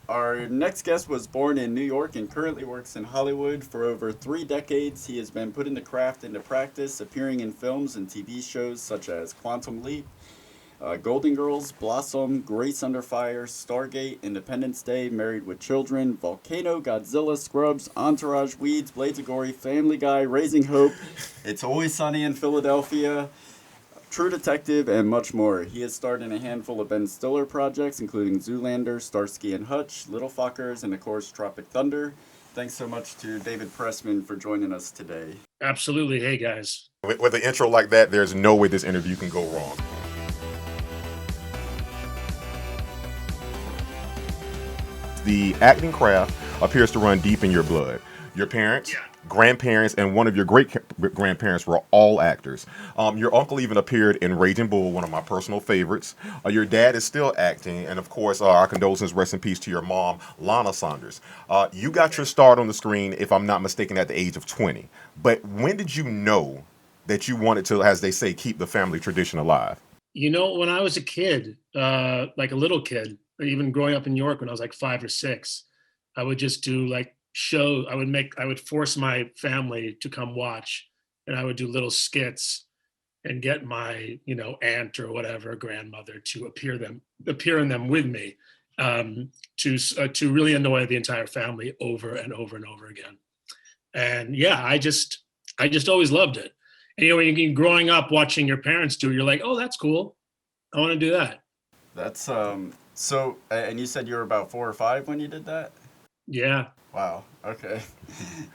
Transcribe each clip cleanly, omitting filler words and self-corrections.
Our next guest was born in New York and currently works in Hollywood. For over 3 decades, he has been putting the craft into practice, appearing in films and TV shows such as Quantum Leap, Golden Girls, Blossom, Grace Under Fire, Stargate, Independence Day, Married with Children, Volcano, Godzilla, Scrubs, Entourage, Weeds, Blades of Glory, Family Guy, Raising Hope, It's Always Sunny in Philadelphia, True Detective, and much more. He has starred in a handful of Ben Stiller projects, including Zoolander, Starsky and Hutch, Little Fuckers, and of course Tropic Thunder. Thanks so much to David Pressman for joining us today. Absolutely. Hey, guys. With an intro like that, there's no way this interview can go wrong. The acting craft appears to run deep in your blood. Your parents, Yeah. grandparents, and one of your great grandparents were all actors. Your uncle even appeared in Raging Bull, one of my personal favorites. Your dad is still acting, and of course, our condolences, rest in peace to your mom, Lana Saunders. You got your start on the screen, if I'm not mistaken, at the age of 20. But when did you know that you wanted to, as they say, keep the family tradition alive? When I was a kid, like a little kid, or even growing up in New York when I was like 5 or 6, I would just do like I would force my family to come watch, and I would do little skits and get my, aunt or whatever, grandmother to appear in them with me, to really annoy the entire family over and over and over again. And yeah, I just always loved it. And when you're growing up watching your parents do it, you're like, oh, that's cool. I want to do that. That's so. And you said you were about 4 or 5 when you did that. Yeah, Wow. Okay,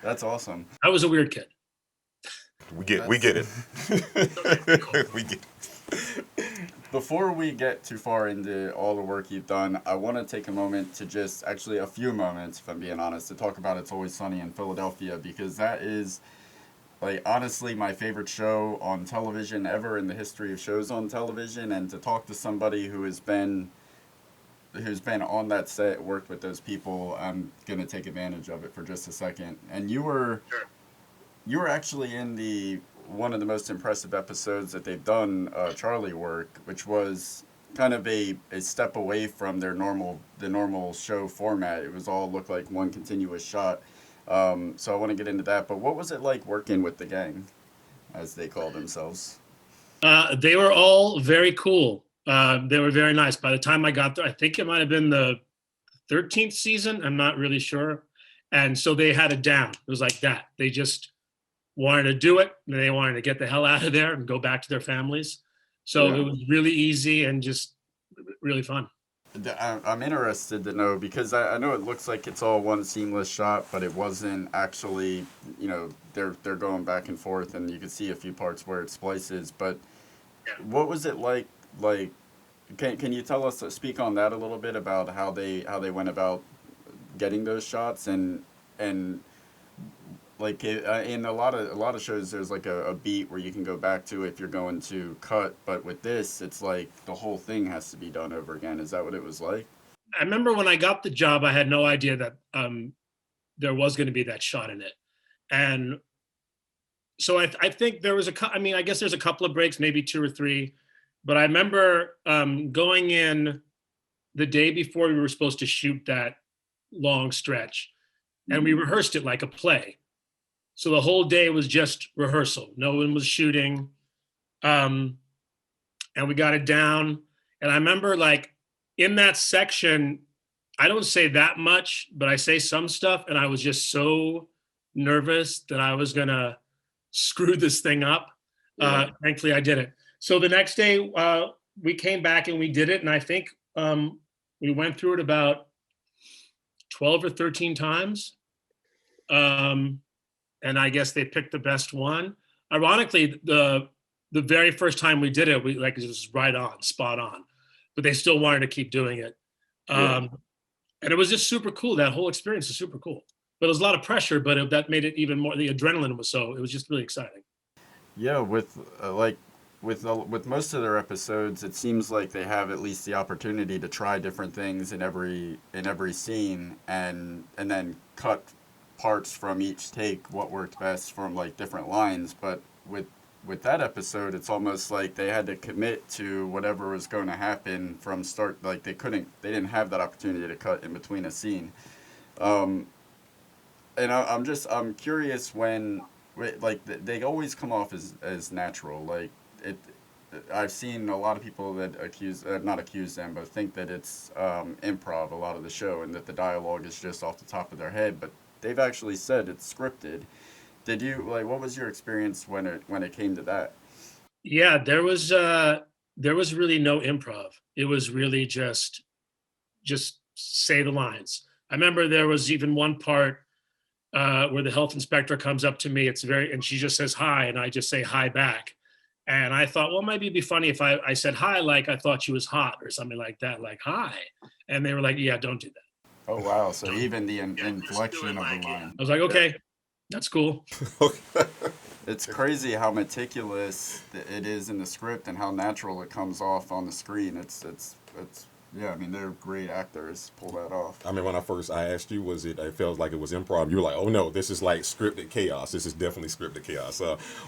that's awesome. I was a weird kid. We That's get it. Okay, cool. we get. Before we get too far into all the work you've done, I want to take a moment to just actually a few moments, if I'm being honest, to talk about It's Always Sunny in Philadelphia because that is like honestly my favorite show on television ever in the history of shows on television, and to talk to somebody who's been on that set, worked with those people, I'm gonna take advantage of it for just a second. And you were actually in the one of the most impressive episodes that they've done, Charlie work, which was kind of a step away from the normal show format. It was all looked like one continuous shot. So I want to get into that. But what was it like working with the gang, as they call themselves? They were all very cool. They were very nice. By the time I got there, I think it might have been the 13th season. I'm not really sure. And so they had it down. It was like that. They just wanted to do it. And they wanted to get the hell out of there and go back to their families. So it Yeah. was really easy and just really fun. I'm interested to know because I know it looks like it's all one seamless shot, but it wasn't actually. They're going back and forth, and you can see a few parts where it splices. But what was it like? Like, can you tell us speak on that a little bit about how they went about getting those shots and like in a lot of shows there's like a beat where you can go back to if you're going to cut, but with this it's like the whole thing has to be done over again. Is that what it was like? I remember when I got the job, I had no idea that there was going to be that shot in it. And so I think there was I mean, I guess there's a couple of breaks, maybe two or three, but I remember going in the day before we were supposed to shoot that long stretch, and we rehearsed it like a play. So the whole day was just rehearsal. No one was shooting, um, and we got it down. And I remember, like, in that section, I don't say that much, but I say some stuff, and I was just so nervous that I was gonna screw this thing up. Yeah. Thankfully, I did it. So the next day, we came back and we did it, and I think we went through it about 12 or 13 times. Um, and I guess they picked the best one. Ironically, the very first time we did it, we like it was right on, spot on. But they still wanted to keep doing it, Yeah. um, and it was just super cool. That whole experience is super cool. But there was a lot of pressure, but that made it even more. The adrenaline was so. It was just really exciting. Yeah, with most of their episodes, it seems like they have at least the opportunity to try different things in every scene, and then cut parts from each take what worked best from like different lines. But with with that episode, it's almost like they had to commit to whatever was going to happen from start. Like they didn't have that opportunity to cut in between a scene. Um, and I'm curious when, like, they always come off as natural. Like it, I've seen a lot of people that not accuse them, but think that it's improv a lot of the show, and that the dialogue is just off the top of their head. But they've actually said it's scripted. Did you like? What was your experience when it came to that? Yeah, there was really no improv. It was really just say the lines. I remember there was even one part where the health inspector comes up to me. And she just says hi, and I just say hi back. And I thought, well, maybe it'd be funny if I said hi like I thought she was hot or something like that, like hi. And they were like, yeah, don't do that. Oh wow! So even the inflection of the line. I was like, okay, that's cool. It's crazy how meticulous it is in the script and how natural it comes off on the screen. It's yeah. I mean, they're great actors. Pull that off. I mean, when I asked you, it felt like it was improv. You were like, oh no, this is like scripted chaos. This is definitely scripted chaos.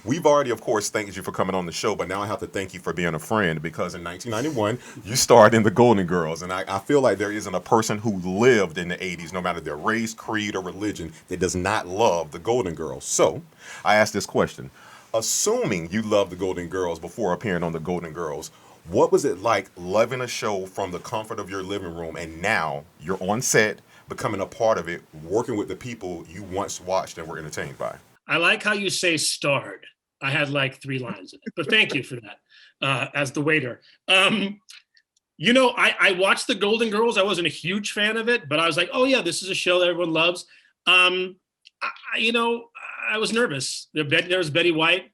We've already, of course, thanked you for coming on the show, but now I have to thank you for being a friend, because in 1991, you starred in The Golden Girls. And I feel like there isn't a person who lived in the 80s, no matter their race, creed, or religion, that does not love The Golden Girls. So I asked this question. Assuming you loved The Golden Girls before appearing on The Golden Girls, what was it like loving a show from the comfort of your living room, and now you're on set, becoming a part of it, working with the people you once watched and were entertained by? I like how you say starred. I had like 3 lines in it, but thank you for that as the waiter. I watched The Golden Girls. I wasn't a huge fan of it, but I was like, oh yeah, this is a show that everyone loves. I was nervous. There was Betty White.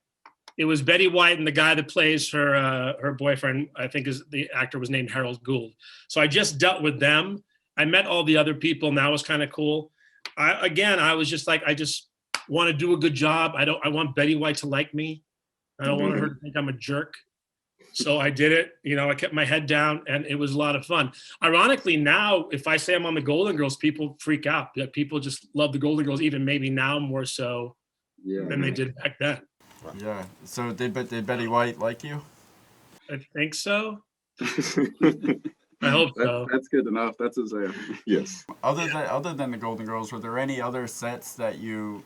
It was Betty White and the guy that plays her boyfriend, I think the actor was named Harold Gould. So I just dealt with them. I met all the other people, and that was kind of cool. I was just like, I just want to do a good job. I want Betty White to like me. I don't want her to think I'm a jerk. So I did it. I kept my head down, and it was a lot of fun. Ironically, now, if I say I'm on The Golden Girls, people freak out. People just love The Golden Girls, even maybe now more so than they did back then. Yeah. So did Betty White like you? I think so. I hope so. That's good enough. That's his Yes. Other than The Golden Girls, were there any other sets that you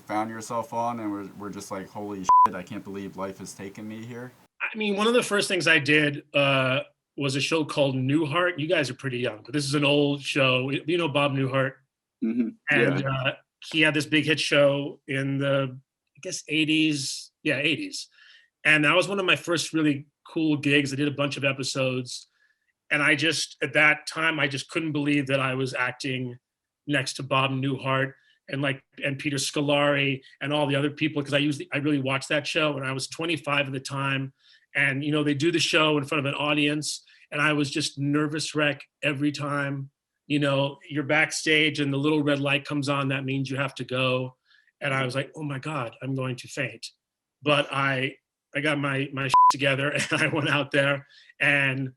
found yourself on and were just like, holy shit, I can't believe life has taken me here? I mean, one of the first things I did was a show called Newhart. You guys are pretty young, but this is an old show. You know Bob Newhart? Mm-hmm. And he had this big hit show in the, I guess, 80s. Yeah, 80s. And that was one of my first really cool gigs. I did a bunch of episodes. And at that time, I just couldn't believe that I was acting next to Bob Newhart and Peter Scolari and all the other people, because I really watched that show, and I was 25 at the time. And, they do the show in front of an audience, and I was just nervous wreck every time. You're backstage and the little red light comes on, that means you have to go. And I was like, oh my God, I'm going to faint. But I got my shit together, and I went out there, and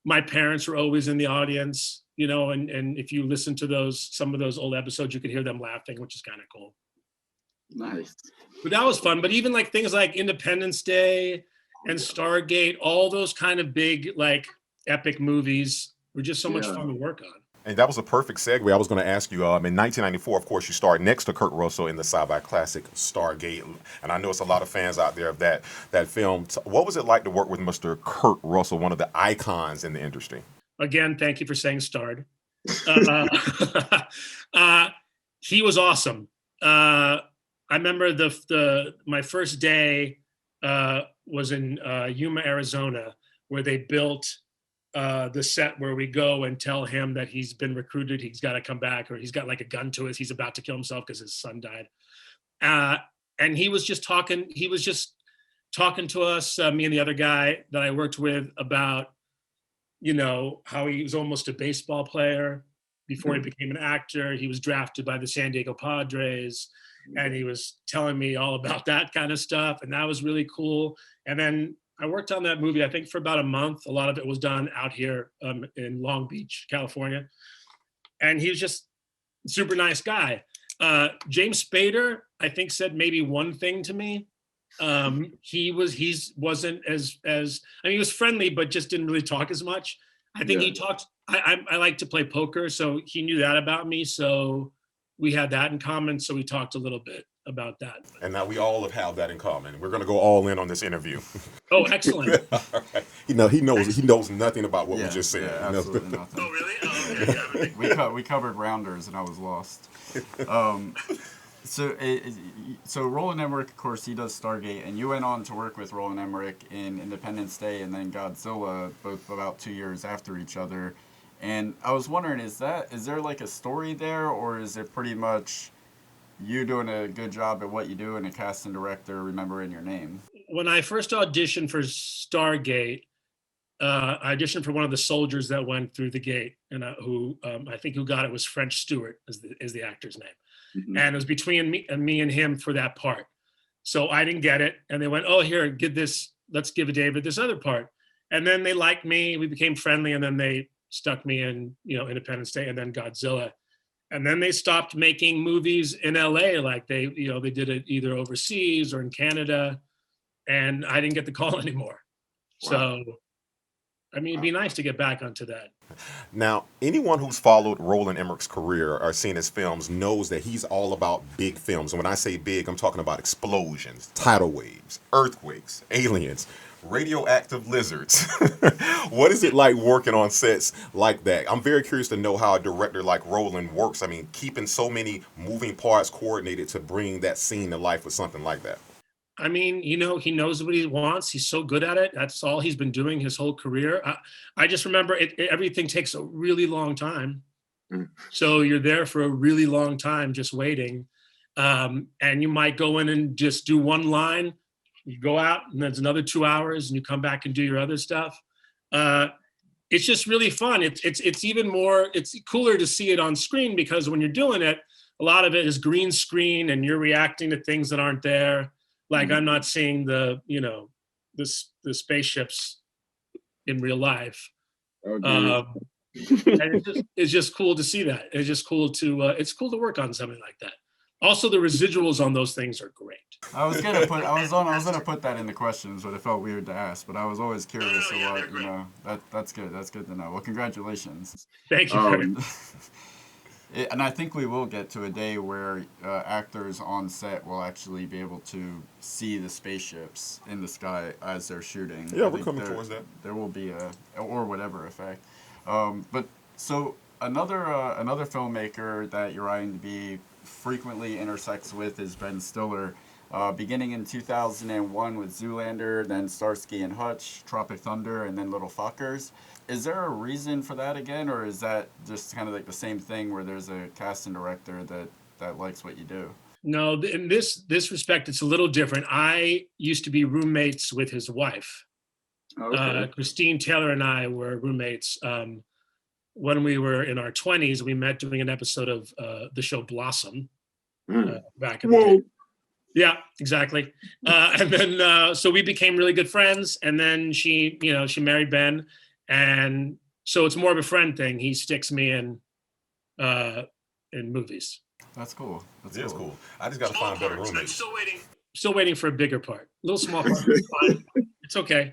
my parents were always in the audience, and if you listen to some of those old episodes, you could hear them laughing, which is kind of cool. Nice. But that was fun. But even like things like Independence Day and Stargate, all those kind of big, like, epic movies were just so much fun to work on. And that was a perfect segue. I was going to ask you, in 1994, of course, you starred next to Kurt Russell in the sci-fi classic Stargate. And I know it's a lot of fans out there of that film. What was it like to work with Mr. Kurt Russell, one of the icons in the industry? Again, thank you for saying starred. He was awesome. I remember my first day was in Yuma, Arizona, where they built the set where we go and tell him that he's been recruited, he's got to come back, or he's got like a gun to us, he's about to kill himself because his son died. And he was just talking to us, me and the other guy that I worked with, about, how he was almost a baseball player before he became an actor. He was drafted by the San Diego Padres, and he was telling me all about that kind of stuff. And that was really cool. And then I worked on that movie, I think, for about a month. A lot of it was done out here in Long Beach, California. And he was just a super nice guy. James Spader, I think, said maybe one thing to me. He wasn't as I mean, he was friendly, but just didn't really talk as much. I think Yeah. he talked. I like to play poker, so he knew that about me. So we had that in common. So we talked a little bit about that. And now we all have that in common. We're going to go all in on this interview. Oh, excellent. All right. He knows nothing about what we just said. Yeah, He knows- absolutely nothing. Oh, really? Oh, okay. We covered Rounders, and I was lost. So Roland Emmerich, of course, he does Stargate, and you went on to work with Roland Emmerich in Independence Day and then Godzilla, both about 2 years after each other. And I was wondering, is there like a story there, or is it pretty much you doing a good job at what you do and a casting director remembering your name? When I first auditioned for Stargate, I auditioned for one of the soldiers that went through the gate, and I think who got it was French Stewart, is the actor's name. Mhm. And it was between me and him for that part. So I didn't get it, and they went, "Oh, here, get this. Let's give David this other part." And then they liked me. We became friendly, and then they stuck me in, Independence Day, and then Godzilla. And then they stopped making movies in LA, like they did it either overseas or in Canada, and I didn't get the call anymore. Wow. So, I mean, it'd be nice to get back onto that. Now, anyone who's followed Roland Emmerich's career or seen his films knows that he's all about big films. And when I say big, I'm talking about explosions, tidal waves, earthquakes, aliens, radioactive lizards. What is it like working on sets like that? I'm very curious to know how a director like Roland works. I mean, keeping so many moving parts coordinated to bring that scene to life with something like that. I mean, he knows what he wants. He's so good at it. That's all he's been doing his whole career. I just remember everything takes a really long time. Mm. So you're there for a really long time just waiting. And you might go in and just do one line. You go out and there's another 2 hours and you come back and do your other stuff. It's just really fun. It's even more, it's cooler to see it on screen because when you're doing it, a lot of it is green screen and you're reacting to things that aren't there. Like I'm not seeing the spaceships in real life. Oh, dude. And it's just cool to see that. It's just cool to work on something like that. Also, the residuals on those things are great. I was gonna put that in the questions, but it felt weird to ask. But I was always curious yeah, of they're great. That's good. That's good to know. Well, congratulations. Thank you. Very much. And I think we will get to a day where actors on set will actually be able to see the spaceships in the sky as they're shooting. Yeah, I we're think coming towards that. There will be or whatever effect. But so another filmmaker that your IMDb frequently intersects with is Ben Stiller. Beginning in 2001 with Zoolander, then Starsky and Hutch, Tropic Thunder, and then Little Fuckers. Is there a reason for that again, or is that just kind of like the same thing where there's a casting director that likes what you do? No, in this respect, it's a little different. I used to be roommates with his wife. Okay. Christine Taylor and I were roommates. When we were in our 20s, we met doing an episode of the show Blossom back in the day. Yeah, exactly. And then, so we became really good friends. And then she married Ben. And so it's more of a friend thing. He sticks me in movies. That's cool. That's It is cool. I just got to find better I'm roommates. still waiting for a bigger part. A little small part. It's fine. It's okay.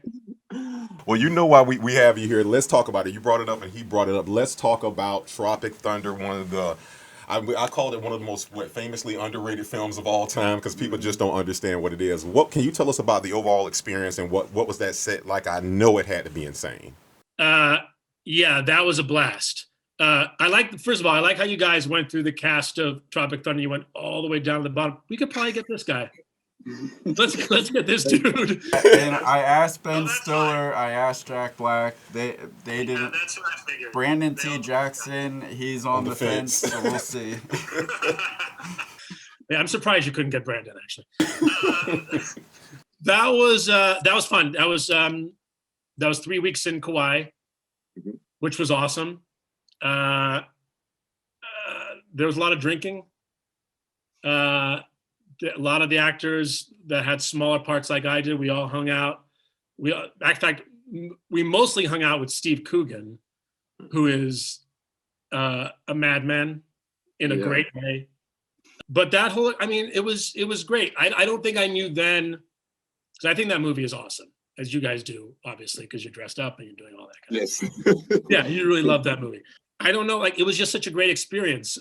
Well, you know why we have you here. Let's talk about it. You brought it up and he brought it up. Let's talk about Tropic Thunder, one of the, I called it one of the most famously underrated films of all time because people just don't understand what it is. What can you tell us about the overall experience and what was that set like? I know it had to be insane. Yeah, that was a blast. First of all, I like how you guys went through the cast of Tropic Thunder. You went all the way down to the bottom. We could probably get this guy. Let's get this dude. And I asked Ben Stiller, I asked Jack Black. They didn't. That's what I figured. Brandon T. Jackson, he's on the fence, so we'll see. Yeah, I'm surprised you couldn't get Brandon actually. That was fun. That was 3 weeks in Kauai, which was awesome. There was a lot of drinking. A lot of the actors that had smaller parts like I did, we all hung out. In fact, we mostly hung out with Steve Coogan, who is a madman in a great way. But it was great. I don't think I knew then because I think that movie is awesome, as you guys do, obviously, because you're dressed up and you're doing all that kind Yes. of stuff. Yeah, you really love that movie. I don't know, like, it was just such a great experience.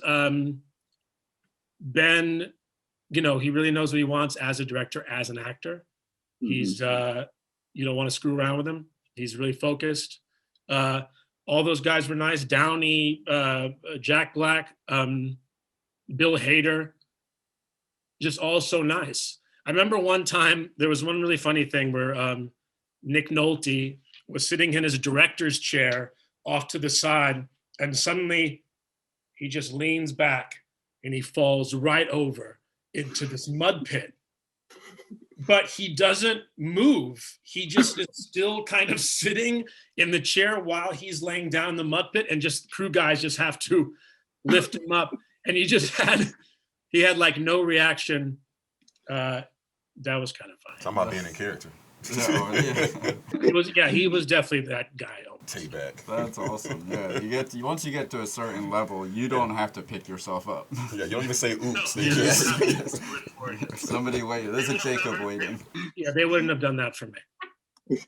Ben, he really knows what he wants as a director, as an actor. He's, you don't want to screw around with him. He's really focused. All those guys were nice. Downey, Jack Black, Bill Hader, just all so nice. I remember one time there was one really funny thing where Nick Nolte was sitting in his director's chair off to the side, and suddenly he just leans back and he falls right over into this mud pit. But he doesn't move. He just is still kind of sitting in the chair while he's laying down in the mud pit, and just crew guys just have to lift him up. And he had like no reaction. That was kind of funny. Talking about being in character. He was definitely that guy. Take back. That's awesome. Yeah, once you get to a certain level, you don't have to pick yourself up. Yeah, you don't even say oops. Somebody wait. There's a Jacob waiting. Yeah, they wouldn't have done that for me.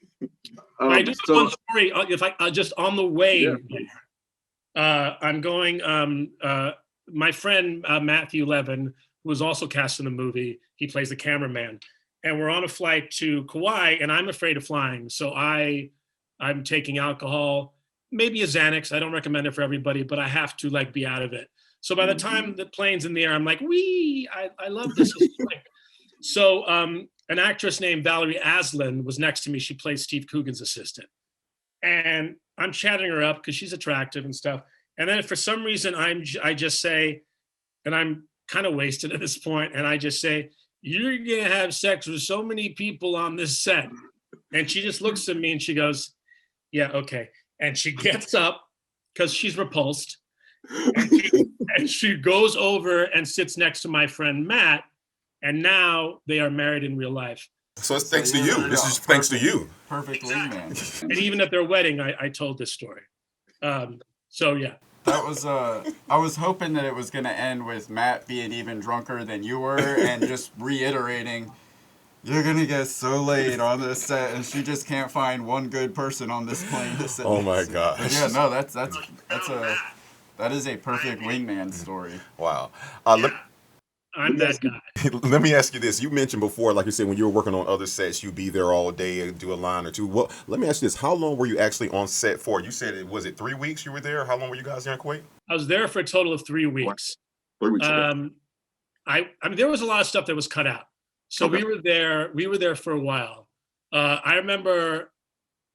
I just so- one story. If I just on the way, I'm going. My friend Matthew Levin, who was also cast in the movie, he plays the cameraman, and we're on a flight to Kauai, and I'm afraid of flying, so I'm taking alcohol, maybe a Xanax. I don't recommend it for everybody, but I have to like be out of it. So by the time the plane's in the air, I'm like, I love this. So an actress named Valerie Aslan was next to me. She plays Steve Coogan's assistant. And I'm chatting her up because she's attractive and stuff. And then for some reason, I just say, and I'm kind of wasted at this point, and I just say, you're going to have sex with so many people on this set. And she just looks at me and she goes, yeah, okay. And she gets up because she's repulsed. And she goes over and sits next to my friend Matt. And now they are married in real life. So it's thanks to you. This is thanks to you. Perfect wingman. And even at their wedding, I told this story. So yeah. That was I was hoping that it was gonna end with Matt being even drunker than you were and just reiterating, you're gonna get so laid on this set, and she just can't find one good person on this plane to sit. Oh my gosh. But yeah, no, that is a perfect wingman story. Wow. I'm that guy. Let me ask you this. You mentioned before, like you said, when you were working on other sets, you'd be there all day and do a line or two. Well, let me ask you this. How long were you actually on set for? You said, was it 3 weeks you were there? How long were you guys there in Kuwait? I was there for a total of 3 weeks. 3 weeks. I mean, there was a lot of stuff that was cut out. So Okay. we were there for a while. I remember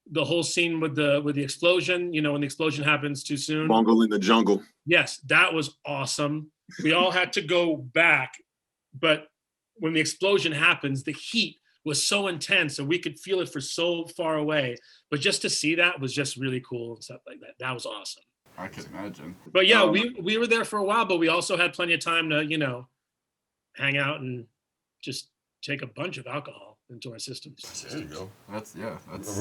the whole scene with the explosion, when the explosion happens too soon. Bungle in the jungle. Yes, that was awesome. We all had to go back, but when the explosion happens, the heat was so intense and we could feel it for so far away. But just to see that was just really cool and stuff like that. That was awesome. I could imagine. But yeah, we were there for a while, but we also had plenty of time to, hang out and just take a bunch of alcohol into our systems. There you go. That's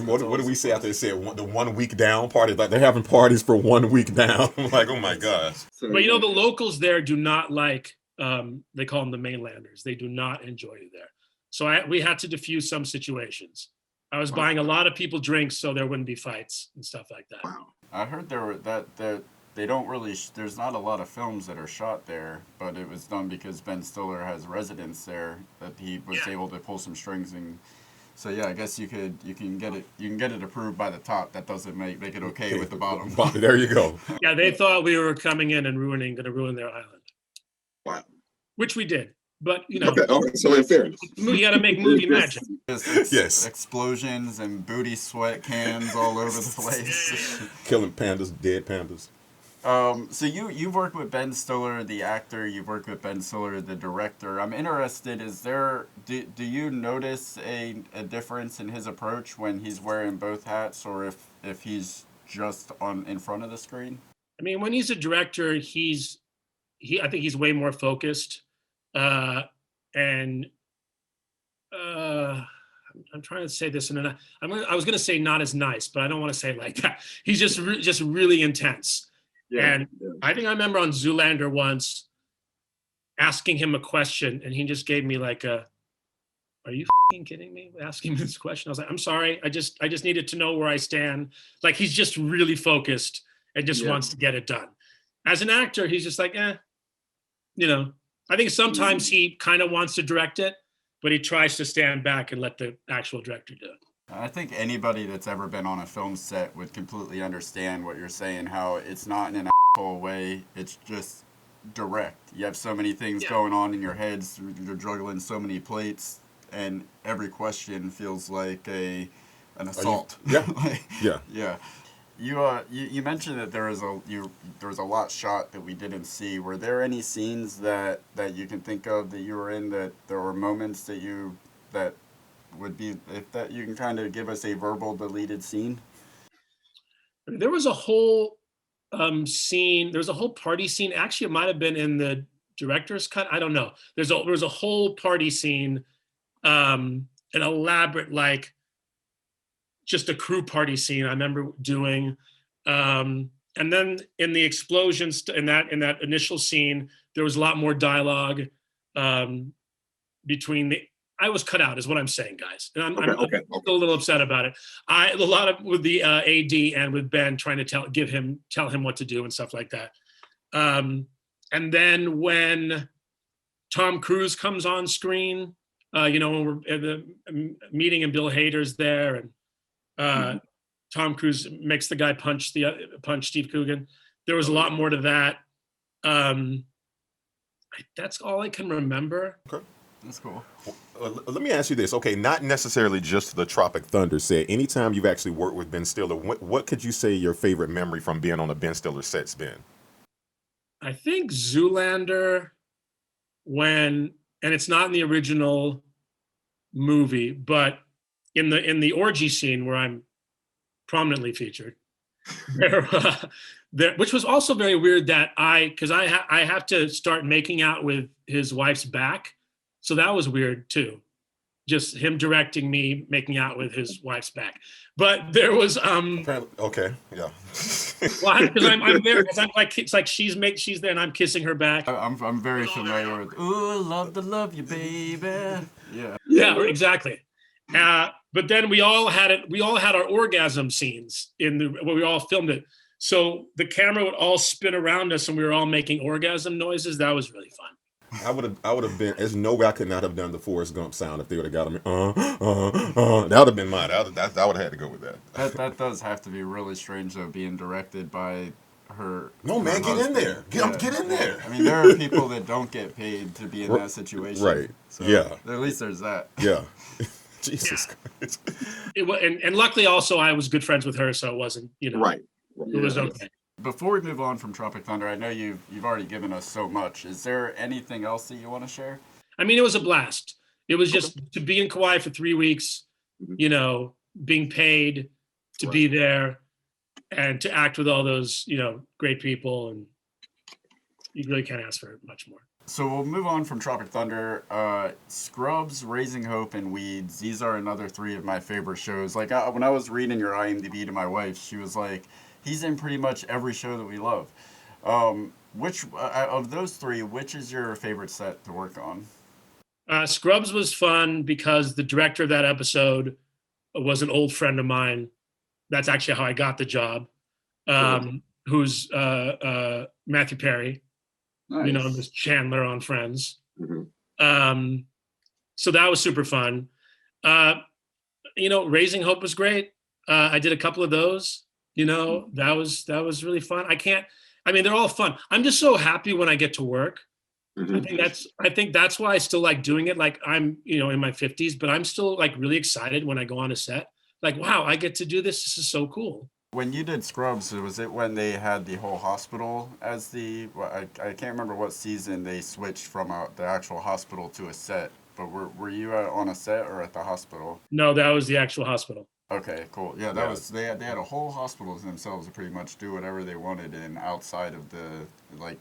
What did we say after they said the 1 week down party? Like they're having parties for 1 week down. I'm like, oh my gosh. So, But the locals there do not like, they call them the mainlanders. They do not enjoy you there. So we had to diffuse some situations. I was buying a lot of people drinks so there wouldn't be fights and stuff like that. Wow. I heard they don't really. There's not a lot of films that are shot there, but it was done because Ben Stiller has residence there that he was able to pull some strings and. So yeah, I guess you can get it approved by the top. That doesn't make it okay with the bottom. There you go. Yeah, they thought we were coming in and going to ruin their island. Wow. Which we did, but Okay. So in fairness, you got to make movie magic. Yes. Explosions and booty sweat cans all over the place. Killing pandas, dead pandas. So you've worked with Ben Stiller, the actor. You've worked with Ben Stiller, the director. I'm interested. Do you notice a difference in his approach when he's wearing both hats, or if he's just in front of the screen? I mean, when he's a director, I think he's way more focused, and I'm trying to say this, and I was going to say not as nice, but I don't want to say it like that. He's just really intense. yeah. I think I remember on Zoolander once asking him a question, and he just gave me like a are you kidding me? Asking me this question. I was like, I'm sorry. I just needed to know where I stand. Like, he's just really focused and just wants to get it done. As an actor, he's just like, you know, I think sometimes he kind of wants to direct it, but he tries to stand back and let the actual director do it. I think anybody that's ever been on a film set would completely understand what you're saying, how it's not in an asshole way, it's just direct. You have so many things going on in your heads, you're juggling so many plates, and every question feels like an assault. Yeah. You mentioned that there was a lot shot that we didn't see. Were there any scenes that you can think of that you were in, that there were moments that would be, if that you can kind of give us a verbal deleted scene? There was a whole scene. There was a whole party scene. Actually, it might have been in the director's cut. I don't know. There was a whole party scene, an elaborate, like, just a crew party scene I remember doing. And then in the explosions, in that initial scene, there was a lot more dialogue between the. I was cut out, is what I'm saying, guys. And I'm still a little upset about it. A lot of with the AD and with Ben trying to tell him what to do and stuff like that. And then when Tom Cruise comes on screen, when we're at the meeting and Bill Hader's there, and Tom Cruise makes the guy punch Steve Coogan. There was a lot more to that. That's all I can remember. Okay. That's cool. Let me ask you this. Okay, not necessarily just the Tropic Thunder set. Anytime you've actually worked with Ben Stiller, what could you say your favorite memory from being on a Ben Stiller set's been? I think Zoolander, and it's not in the original movie, but in the orgy scene where I'm prominently featured, which was also very weird that because I have to start making out with his wife's back. So that was weird too. Just him directing me making out with his wife's back. But there was okay, yeah. Well, because I'm there, because I'm like, it's like she's there and I'm kissing her back. I'm very familiar with "Ooh, love you, baby." Yeah, exactly. But then we all had our orgasm scenes where we all filmed it. So the camera would all spin around us and we were all making orgasm noises. That was really fun. I would have been. There's no way I could not have done the Forrest Gump sound if they would have got him. That would have been mine. I would have had to go with that. That does have to be really strange though, being directed by her. No, man, get in there. Get in there. I mean, there are people that don't get paid to be in that situation. Right. So yeah. At least there's that. Yeah. Jesus Christ. And luckily also I was good friends with her, so it wasn't, Right. It was okay. Before we move on from Tropic Thunder, I know you've already given us so much. Is there anything else that you want to share? I mean, it was a blast. It was just to be in Kauai for 3 weeks, being paid to be there and to act with all those, great people. And you really can't ask for much more. So we'll move on from Tropic Thunder. Scrubs, Raising Hope, and Weeds. These are another 3 of my favorite shows. Like when I was reading your IMDb to my wife, she was like, he's in pretty much every show that we love. Which of those 3, which is your favorite set to work on? Scrubs was fun because the director of that episode was an old friend of mine. That's actually how I got the job. Who's Matthew Perry. Nice. This Chandler on Friends. Mm-hmm. So that was super fun. Raising Hope was great. I did a couple of those. That was really fun. They're all fun. I'm just so happy when I get to work. Mm-hmm. I think that's why I still like doing it. Like I'm, in my 50s, but I'm still like really excited when I go on a set. Like, wow, I get to do this. This is so cool. When you did Scrubs, was it when they had the whole hospital as I can't remember what season they switched from the actual hospital to a set, but were you on a set or at the hospital? No, that was the actual hospital. Okay, cool. Yeah, that was they had a whole hospital to themselves to pretty much do whatever they wanted in outside of the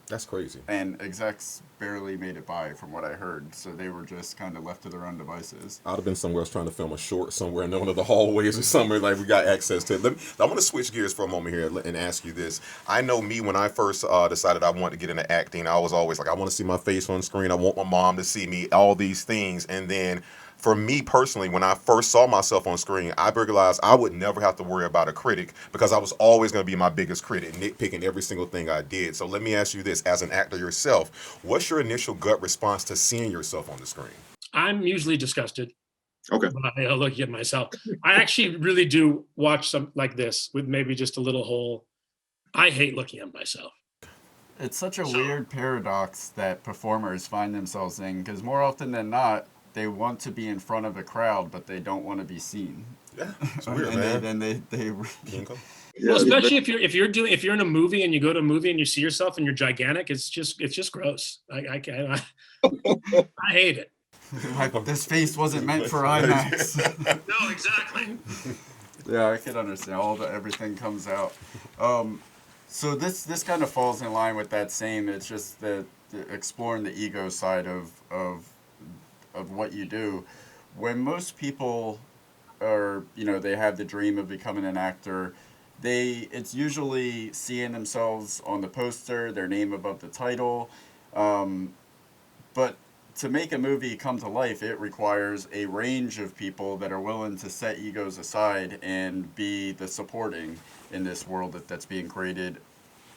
That's crazy. And execs barely made it by from what I heard, so they were just kind of left to their own devices. I'd have been somewhere else trying to film a short somewhere in one of the hallways or somewhere like we got access to it. I want to switch gears for a moment here and ask you this. I know me when I first decided I wanted to get into acting, I was always like, I want to see my face on screen. I want my mom to see me, all these things. And then for me personally, when I first saw myself on screen, I realized I would never have to worry about a critic because I was always going to be my biggest critic, nitpicking every single thing I did. So let me ask you this, as an actor yourself, what's your initial gut response to seeing yourself on the screen? I'm usually disgusted Okay. by looking at myself. I actually really do watch some like this with maybe just a little hole. I hate looking at myself. It's such a weird paradox that performers find themselves in, because more often than not, they want to be in front of a crowd, but they don't want to be seen. Yeah, it's weird, and man. they Well, especially if you're in a movie and you go to a movie and you see yourself and you're gigantic, it's just gross. I hate it. like, this face wasn't meant for IMAX. No, exactly. Yeah, I can understand. Everything comes out. So this kind of falls in line with that same. It's just the exploring the ego side of what you do. When most people are, they have the dream of becoming an actor, it's usually seeing themselves on the poster, their name above the title. But to make a movie come to life, it requires a range of people that are willing to set egos aside and be the supporting in this world that's being created.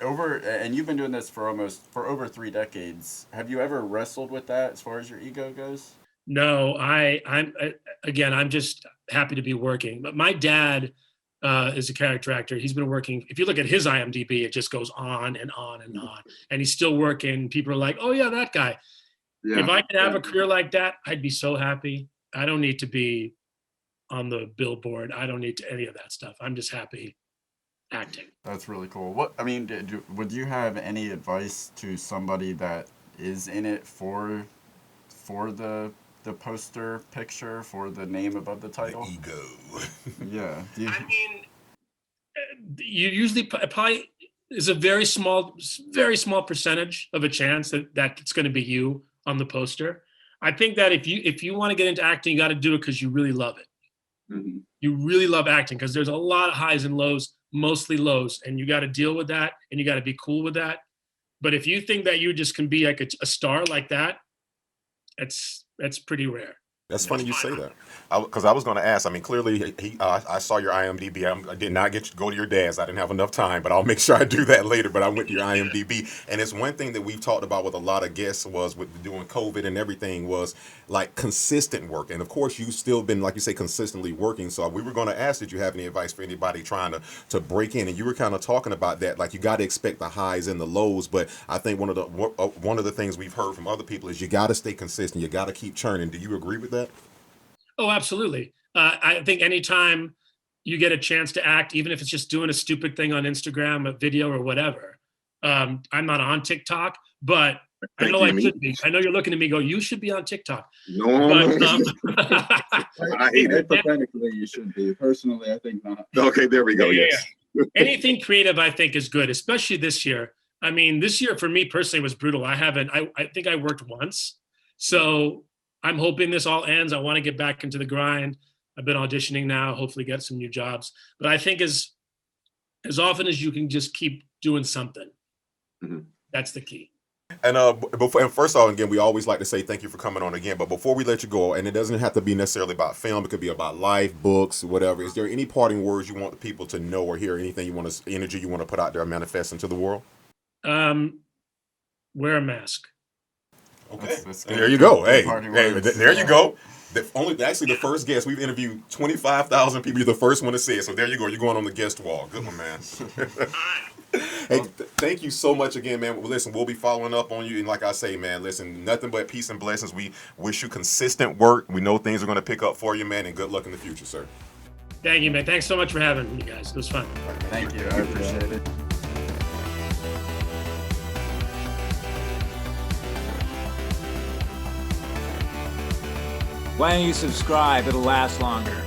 And you've been doing this for over 3 decades. Have you ever wrestled with that as far as your ego goes? No, I'm just happy to be working. But my dad is a character actor. He's been working. If you look at his IMDb, it just goes on and on and on. And he's still working. People are like, oh yeah, that guy. Yeah. If I could have a career like that, I'd be so happy. I don't need to be on the billboard. I don't need to any of that stuff. I'm just happy acting. That's really cool. Would you have any advice to somebody that is in it for the poster picture, for the name above the title? The ego. Yeah. I mean, you usually probably is a very small percentage of a chance that it's going to be you on the poster. I think that if you want to get into acting, you got to do it because you really love it. Mm-hmm. You really love acting because there's a lot of highs and lows, mostly lows, and you got to deal with that and you got to be cool with that. But if you think that you just can be like a star like that, that's pretty rare. That's funny you say that, because I was going to ask. I mean, clearly, I saw your IMDb. I did not get to go to your dad's. I didn't have enough time, but I'll make sure I do that later. But I went to your IMDb, and it's one thing that we've talked about with a lot of guests was with doing COVID and everything was like consistent work. And of course, you've still been, like you say, consistently working. So we were going to ask, did you have any advice for anybody trying to break in? And you were kind of talking about that, like you got to expect the highs and the lows. But I think one of the things we've heard from other people is you got to stay consistent. You got to keep churning. Do you agree with that? Oh, absolutely. I think anytime you get a chance to act, even if it's just doing a stupid thing on Instagram, a video or whatever. I'm not on TikTok, but I know I should be. I know you're looking at me go, you should be on TikTok. No. But, I hate it. Hypothetically, you should be. Personally, I think not. Okay, there we go. Yes. Anything creative, I think, is good, especially this year. I mean, this year for me personally was brutal. I think I worked once. So I'm hoping this all ends. I want to get back into the grind. I've been auditioning now, hopefully get some new jobs. But I think as often as you can just keep doing something, that's the key. And first of all, again, we always like to say thank you for coming on again. But before we let you go, and it doesn't have to be necessarily about film, it could be about life, books, whatever. Is there any parting words you want the people to know or hear? Anything energy you want to put out there, manifest into the world? Wear a mask. Okay, there you go. Hey, there you go. Actually the first guest we've interviewed 25,000 people. You're the first one to say it. So there you go. You're going on the guest wall. Good one, man. Hey, thank you so much again, man. Listen, we'll be following up on you. And like I say, man, listen, nothing but peace and blessings. We wish you consistent work. We know things are going to pick up for you, man. And good luck in the future, sir. Thank you, man. Thanks so much for having me, guys. It was fun. Thank you. I appreciate it. Why don't you subscribe? It'll last longer.